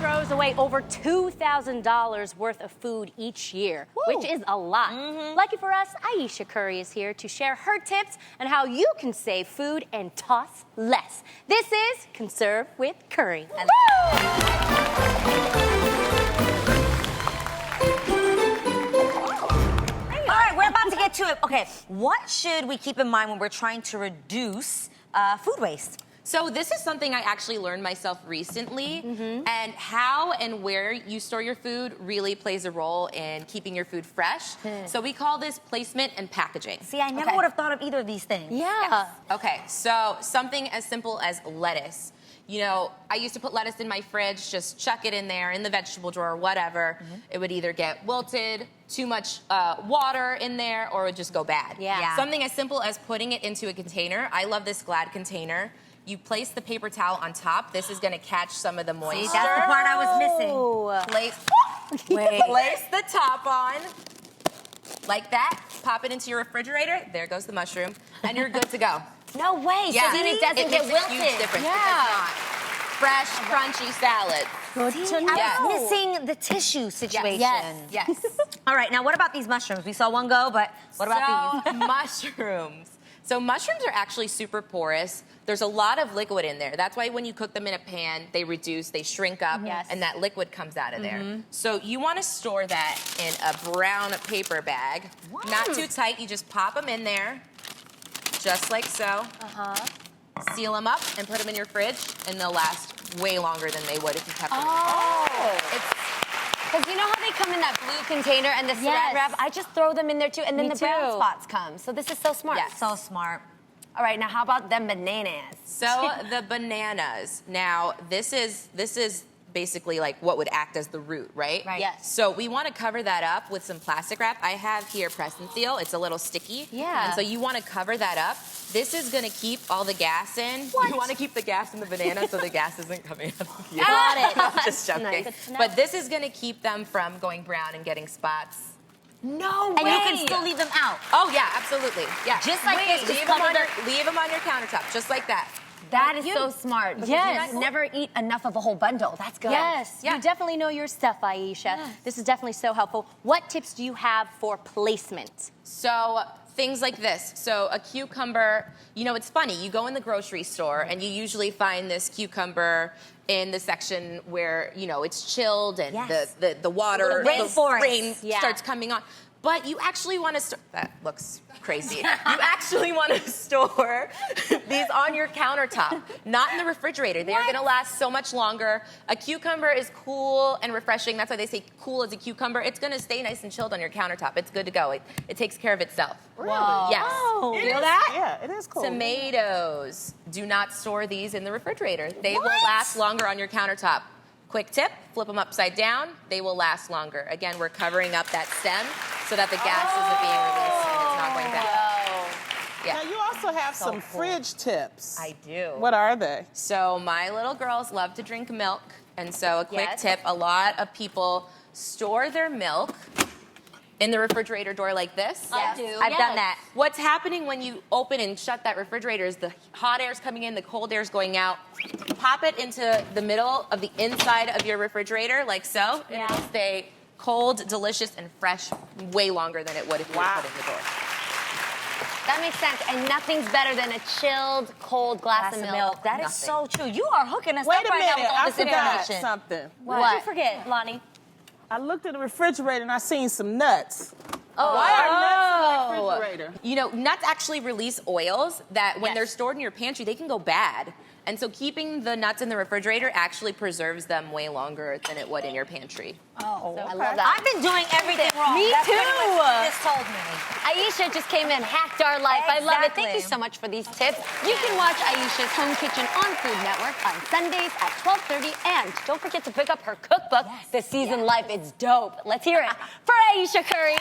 throws away over $2,000 worth of food each year, which is a lot. Lucky for us, Ayesha Curry is here to share her tips on how you can save food and toss less. This is Conserve with Curry. To get to it. Okay, what should we keep in mind when we're trying to reduce food waste? So this is something I actually learned myself recently, and how and where you store your food really plays a role in keeping your food fresh. So we call this placement and packaging. See, I never would have thought of either of these things. Yeah. Yes. Okay, so something as simple as lettuce. You know, I used to put lettuce in my fridge, just chuck it in there, in the vegetable drawer, whatever. It would either get wilted, too much water in there, or it would just go bad. Yeah. Something as simple as putting it into a container. I love this Glad container. You place the paper towel on top. This is gonna catch some of the moisture. See, that's the part I was missing. Place the top on, like that. Pop it into your refrigerator. There goes the mushroom, and you're good to go. No way. Yeah. So then it doesn't get makes wilted. a huge difference. Yeah. Fresh, crunchy salad. I was missing the tissue situation. Yes. All right, now what about these mushrooms? We saw one go, but what about these? Mushrooms. So mushrooms are actually super porous. There's a lot of liquid in there. That's why when you cook them in a pan, they reduce, they shrink up, and that liquid comes out of there. So you want to store that in a brown paper bag. Not too tight. You just pop them in there, just like so. Seal them up and put them in your fridge, and they'll last way longer than they would if you kept them in the fridge. Because you know how they come in that blue container and the saran wrap? I just throw them in there too, and then the brown spots come. So this is so smart. Yes. So smart. All right, now how about them bananas? So the bananas. Now this is basically like what would act as the root, right? Right. Yes. So we want to cover that up with some plastic wrap. I have here press and seal. It's a little sticky. Yeah. And so you want to cover that up. This is going to keep all the gas in. You want to keep the gas in the banana so the gas isn't coming out of you. Got it. I'm just joking. Nice. Good to know. But this is going to keep them from going brown and getting spots. No way. And you can still leave them out. Oh, yeah, absolutely. Yeah. Just like this. Leave them on your countertop, just like that. That is so smart. Because Yes. you never eat enough of a whole bundle. That's good. Yes, you definitely know your stuff, Ayesha. This is definitely so helpful. What tips do you have for placement? So things like this. So a cucumber, you know, it's funny. You go in the grocery store and you usually find this cucumber in the section where, you know, it's chilled and the water, the rain starts coming on. But you actually want to store, that looks crazy. You actually want to store these on your countertop, not in the refrigerator. They are going to last so much longer. A cucumber is cool and refreshing. That's why they say cool as a cucumber. It's going to stay nice and chilled on your countertop. It's good to go. It takes care of itself. Really? Yes. Wow. Feel that? Yeah, it is cool. Tomatoes. Do not store these in the refrigerator. They will last longer on your countertop. Quick tip, flip them upside down. They will last longer. Again, we're covering up that stem so that the gas isn't being released and it's not going back. Yeah. Now, you also have some fridge tips. I do. What are they? So my little girls love to drink milk. And so a quick tip, a lot of people store their milk in the refrigerator door like this. I do. I've done that. What's happening when you open and shut that refrigerator is the hot air's coming in, the cold air's going out. Pop it into the middle of the inside of your refrigerator, like so, and it'll stay cold, delicious, and fresh way longer than it would if you put it in the door. That makes sense. And nothing's better than a chilled, cold glass of milk. That is so true. You are hooking us Wait up a right now with minute, all I this forgot information. something. What did you forget, Lonnie? I looked in the refrigerator and I seen some nuts. Why are nuts in the refrigerator? You know, nuts actually release oils that when they're stored in your pantry, they can go bad. And so keeping the nuts in the refrigerator actually preserves them way longer than it would in your pantry. Oh, I love that. I've been doing everything wrong. Me That's too. pretty much what you just told me. Aisha just came in, hacked our life. I love it. Thank you Exactly. so much for these tips. You can watch Aisha's Home Kitchen on Food Network on Sundays at 12:30. And don't forget to pick up her cookbook, The Seasoned Life. It's dope. Let's hear it for Ayesha Curry.